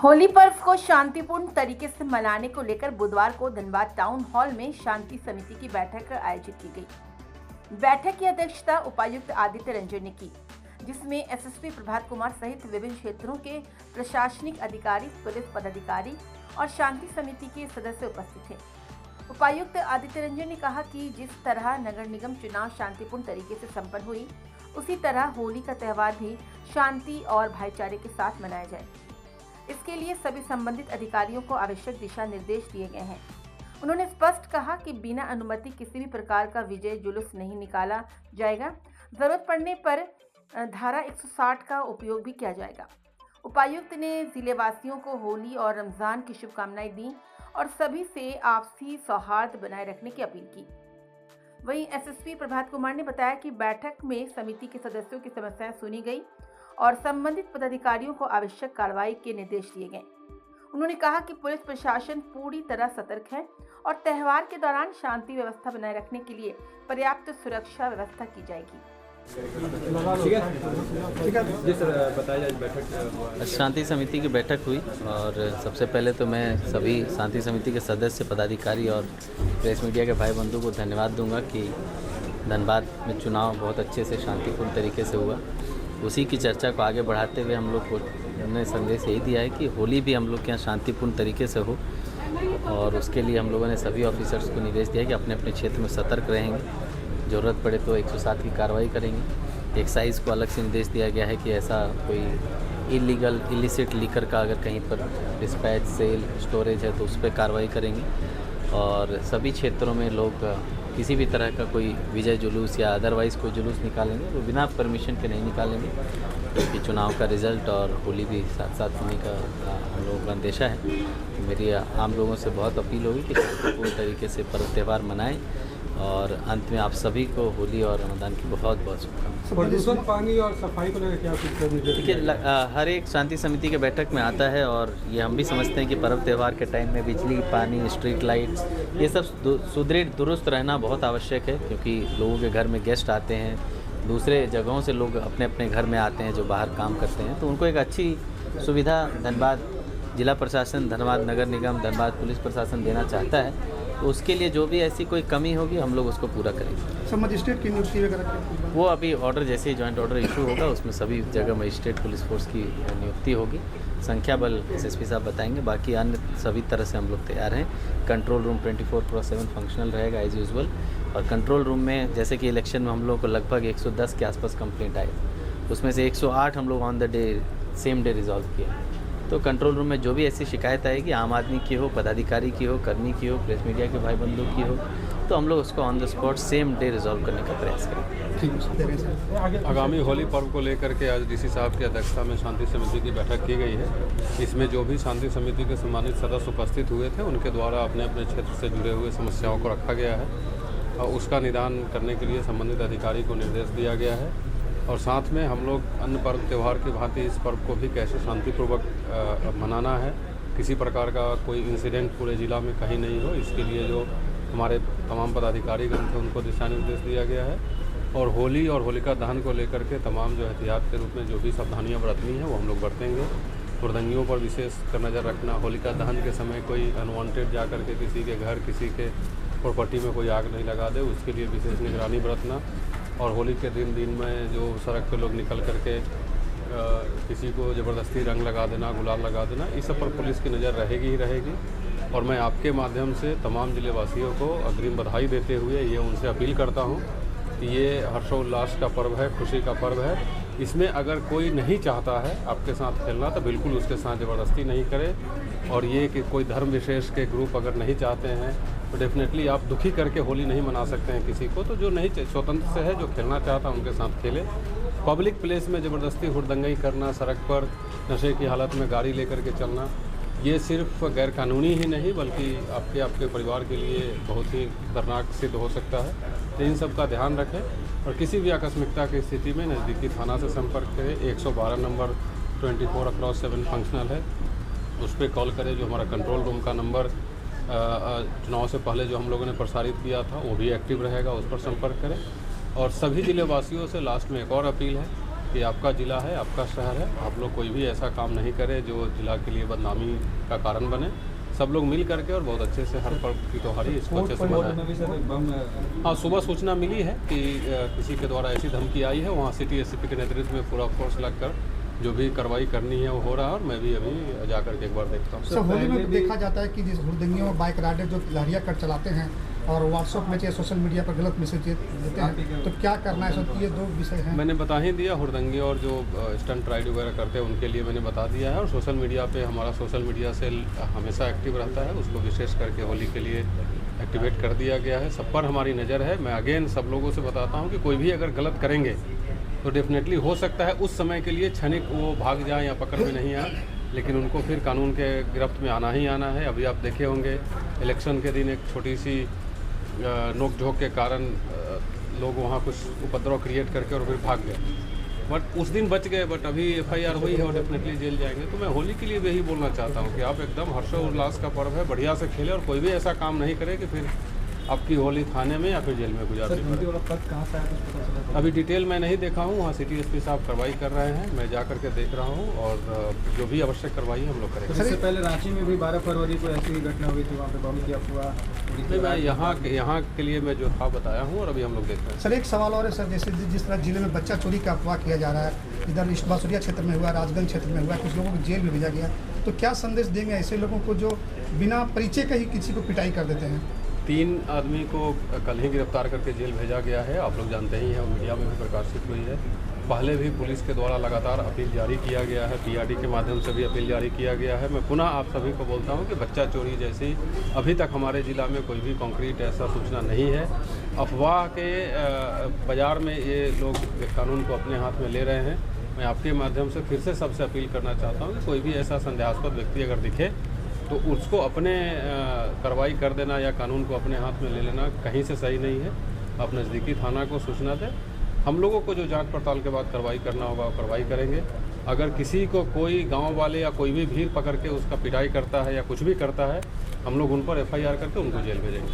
होली पर्व को शांतिपूर्ण तरीके से मनाने को लेकर बुधवार को धनबाद टाउन हॉल में शांति समिति की बैठक आयोजित की गई। बैठक की अध्यक्षता उपायुक्त आदित्य रंजन ने की, जिसमें एसएसपी प्रभात कुमार सहित विभिन्न क्षेत्रों के प्रशासनिक अधिकारी, पुलिस पदाधिकारी और शांति समिति के सदस्य उपस्थित थे। उपायुक्त आदित्य रंजन ने कहा कि जिस तरह नगर निगम चुनाव शांतिपूर्ण तरीके से संपन्न हुई, उसी तरह होली का त्यौहार भी शांति और भाईचारे के साथ मनाया जाए। इसके लिए सभी संबंधित अधिकारियों को आवश्यक दिशा निर्देश दिए गए हैं। उन्होंने स्पष्ट कहा कि बिना अनुमति किसी भी प्रकार का विजय जुलूस नहीं निकाला जाएगा। जरूरत पड़ने पर धारा 160 का उपयोग भी किया जाएगा। उपायुक्त ने जिलेवासियों को होली और रमजान की शुभकामनाएं दी और सभी से आपसी सौहार्द बनाए रखने की अपील की। वहीं एसएसपी प्रभात कुमार ने बताया कि बैठक में समिति के सदस्यों की समस्याएं सुनी गई और संबंधित पदाधिकारियों को आवश्यक कार्रवाई के निर्देश दिए गए। उन्होंने कहा कि पुलिस प्रशासन पूरी तरह सतर्क है और त्यौहार के दौरान शांति व्यवस्था बनाए रखने के लिए पर्याप्त सुरक्षा व्यवस्था की जाएगी। शांति समिति की बैठक हुई और सबसे पहले तो मैं सभी शांति समिति के सदस्य, पदाधिकारी और प्रेस मीडिया के भाई बंधु को धन्यवाद दूंगा कि धनबाद में चुनाव बहुत अच्छे से शांतिपूर्ण तरीके से हुआ। उसी की चर्चा को आगे बढ़ाते हुए हम लोग को हमने संदेश यही दिया है कि होली भी हम लोग के यहाँ शांतिपूर्ण तरीके से हो और उसके लिए हम लोगों ने सभी ऑफिसर्स को निर्देश दिया कि अपने अपने क्षेत्र में सतर्क रहेंगे, ज़रूरत पड़े तो 107 की कार्रवाई करेंगे। एक्साइज को अलग से निर्देश दिया गया है कि ऐसा कोई इलिसिट लीकर का अगर कहीं पर डिस्पैच, सेल, स्टोरेज है तो उस पर कार्रवाई करेंगे और सभी क्षेत्रों में लोग किसी भी तरह का कोई विजय जुलूस या अदरवाइज़ कोई जुलूस निकालेंगे तो बिना परमिशन के नहीं निकालेंगे, क्योंकि चुनाव का रिज़ल्ट और होली भी साथ साथ होने का हम लोगों का अंदेशा है। तो मेरी आम लोगों से बहुत अपील होगी कि शांतिपूर्ण तरीके से पर्व त्यौहार मनाएं और अंत में आप सभी को होली और रमज़ान की बहुत बहुत शुभकामनाएं। पानी और सफाई को लेकर क्या देखिए, हर एक शांति समिति के बैठक में आता है और ये हम भी समझते हैं कि पर्व त्यौहार के टाइम में बिजली, पानी, स्ट्रीट लाइट्स ये सब सुदृढ़ दुरुस्त रहना बहुत आवश्यक है, क्योंकि लोगों के घर में गेस्ट आते हैं, दूसरे जगहों से लोग अपने अपने घर में आते हैं जो बाहर काम करते हैं, तो उनको एक अच्छी सुविधा धनबाद जिला प्रशासन, धनबाद नगर निगम, धनबाद पुलिस प्रशासन देना चाहता है। तो उसके लिए जो भी ऐसी कोई कमी होगी हम लोग उसको पूरा करेंगे। सब मजिस्ट्रेट की नियुक्ति वगैरह वो अभी ऑर्डर जैसे ही जॉइंट ऑर्डर इशू होगा उसमें सभी जगह मजिस्ट्रेट पुलिस फोर्स की नियुक्ति होगी। संख्या बल एसएसपी साहब बताएंगे, बाकी अन्य सभी तरह से हम लोग तैयार हैं। कंट्रोल रूम 24/7 फंक्शनल रहेगा एज यूजुअल और कंट्रोल रूम में जैसे कि इलेक्शन में हम लोग को लगभग 110 के आसपास कंप्लेंट आए, उसमें से 108 हम लोग on the day same day resolve किए। तो कंट्रोल रूम में जो भी ऐसी शिकायत आएगी, आम आदमी की हो, पदाधिकारी की हो, कर्मी की हो, प्रेस मीडिया के भाई बंधु की हो, तो हम लोग उसको on the spot same day resolve करने का प्रयास करेंगे। आगामी होली पर्व को लेकर के आज डीसी साहब की अध्यक्षता में शांति समिति की बैठक की गई है। इसमें जो भी शांति समिति के सम्मानित सदस्य उपस्थित हुए थे उनके द्वारा अपने अपने क्षेत्र से जुड़े हुए समस्याओं को रखा गया है और उसका निदान करने के लिए संबंधित अधिकारी को निर्देश दिया गया है और साथ में हम लोग अन्य पर्व त्यौहार की भांति इस पर्व को भी कैसे शांतिपूर्वक मनाना है, किसी प्रकार का कोई इंसिडेंट पूरे ज़िला में कहीं नहीं हो, इसके लिए जो हमारे तमाम पदाधिकारीगण थे उनको दिशा निर्देश दिया गया है। और होली और होलिका दहन को लेकर के तमाम जो एहतियात के रूप में जो भी सावधानियाँ बरतनी है वो हम लोग बरतेंगे। हुड़दंगियों पर विशेष नज़र रखना, होलिका दहन के समय कोई अनवांटेड जा कर के किसी के घर, किसी के प्रॉपर्टी में कोई आग नहीं लगा दे, उसके लिए विशेष निगरानी बरतना। और होली के दिन में जो सड़क पे लोग निकल करके किसी को ज़बरदस्ती रंग लगा देना, गुलाल लगा देना, इस सब पर पुलिस की नज़र रहेगी ही रहेगी। और मैं आपके माध्यम से तमाम ज़िलेवासियों को अग्रिम बधाई देते हुए ये उनसे अपील करता हूँ कि ये हर्षोल्लास का पर्व है, खुशी का पर्व है। इसमें अगर कोई नहीं चाहता है आपके साथ खेलना तो बिल्कुल उसके साथ ज़बरदस्ती नहीं करे। और ये कि कोई धर्म विशेष के ग्रुप अगर नहीं चाहते हैं तो डेफिनेटली आप दुखी करके होली नहीं मना सकते हैं किसी को। तो जो नहीं स्वतंत्र से है, जो खेलना चाहता है उनके साथ खेले। पब्लिक प्लेस में ज़बरदस्ती हुड़दंगई करना, सड़क पर नशे की हालत में गाड़ी लेकर के चलना, ये सिर्फ गैर कानूनी ही नहीं बल्कि आपके परिवार के लिए बहुत ही खतरनाक सिद्ध हो सकता है। तो इन सब का ध्यान रखें और किसी भी आकस्मिकता की स्थिति में नज़दीकी थाना से संपर्क करें। 112 नंबर 24/7 फंक्शनल है, उस पर कॉल करें। जो हमारा कंट्रोल रूम का नंबर चुनाव से पहले जो हम लोगों ने प्रसारित किया था वो भी एक्टिव रहेगा, उस पर संपर्क करें। और सभी ज़िलेवासियों से लास्ट में एक और अपील है कि आपका ज़िला है, आपका शहर है, आप लोग कोई भी ऐसा काम नहीं करें जो ज़िला के लिए बदनामी का कारण बने। सब लोग मिल करके और बहुत अच्छे से हर पर्व की त्योहारी इसको अच्छे से मनाएं। हाँ, सुबह सूचना मिली है कि किसी के द्वारा ऐसी धमकी आई है, वहाँ सिटी एसपी के नेतृत्व में पूरा फोर्स लगकर जो भी कार्रवाई करनी है वो हो रहा है और मैं भी अभी जा करके एक बार देखता हूँ। सर, होली में देखा जाता है कि जिस हुड़दंगियों और बाइक राइडर जो लहरिया कट चलाते हैं और व्हाट्सएप में या सोशल मीडिया पर गलत मैसेज देते हैं, तो क्या करना है सर? ये दो विषय हैं। मैंने बता ही दिया, हुड़दंगी और जो स्टंट राइड वगैरह करते हैं उनके लिए मैंने बता दिया है। और सोशल मीडिया पे हमारा सोशल मीडिया सेल हमेशा एक्टिव रहता है, उसको विशेष करके होली के लिए एक्टिवेट कर दिया गया है। सब पर हमारी नज़र है। मैं अगेन सब लोगों से बताता हूँ कि कोई भी अगर गलत करेंगे तो डेफिनेटली हो सकता है उस समय के लिए क्षणिक वो भाग जाए या पकड़ में नहीं आए, लेकिन उनको फिर कानून के गिरफ्त में आना ही आना है। अभी आप देखे होंगे इलेक्शन के दिन एक छोटी सी नोक झोंक के कारण लोग वहाँ कुछ उपद्रव क्रिएट करके और फिर भाग गए, बट उस दिन बच गए। बट अभी FIR हुई है और डेफिनेटली जेल जाएंगे। तो मैं होली के लिए यही बोलना चाहता हूँ कि आप एकदम हर्षोल्लास का पर्व है, बढ़िया से खेलें और कोई भी ऐसा काम नहीं करे कि फिर आपकी होली थाने में या फिर जेल में गुजारनी पड़े। अभी डिटेल मैं नहीं देखा हूँ, वहाँ सिटी एसपी साहब कार्रवाई कर रहे हैं, मैं जा करके देख रहा हूँ और जो भी आवश्यक कार्रवाई हम लोग करेंगे। इससे पहले रांची में भी 12 फरवरी को ऐसी ही घटना हुई थी, वहाँ पे बम की अफवाह। मैं यहाँ के लिए मैं जो था बताया हूँ और अभी हम लोग देख रहे हैं। सर, एक सवाल और है सर, जैसे जिस तरह जिले में बच्चा चोरी का अफवाह किया जा रहा है, इधर ईस्ट बासुरिया क्षेत्र में हुआ, राजगंज क्षेत्र में हुआ, कुछ लोगों को जेल में भेजा गया, तो क्या संदेश देंगे ऐसे लोगों को जो बिना परिचय का ही किसी को पिटाई कर देते हैं? 3 आदमी को कल ही गिरफ्तार करके जेल भेजा गया है, आप लोग जानते ही हैं, मीडिया में भी प्रकाशित हुई है। पहले भी पुलिस के द्वारा लगातार अपील जारी किया गया है, PRD के माध्यम से भी अपील जारी किया गया है। मैं पुनः आप सभी को बोलता हूं कि बच्चा चोरी जैसी अभी तक हमारे ज़िला में कोई भी कॉन्क्रीट ऐसा सूचना नहीं है। अफवाह के बाज़ार में ये लोग कानून को अपने हाथ में ले रहे हैं। मैं आपके माध्यम से फिर से सबसे अपील करना चाहता हूँ कि कोई भी ऐसा संदेहास्पद व्यक्ति अगर दिखे तो उसको अपने कार्रवाई कर देना या कानून को अपने हाथ में ले लेना कहीं से सही नहीं है। आप नज़दीकी थाना को सूचना दें, हम लोगों को जो जांच पड़ताल के बाद कार्रवाई करना होगा वो कार्रवाई करेंगे। अगर किसी को कोई गांव वाले या कोई भी भीड़ पकड़ के उसका पिटाई करता है या कुछ भी करता है, हम लोग उन पर FIR करके उनको जेल भेजेंगे।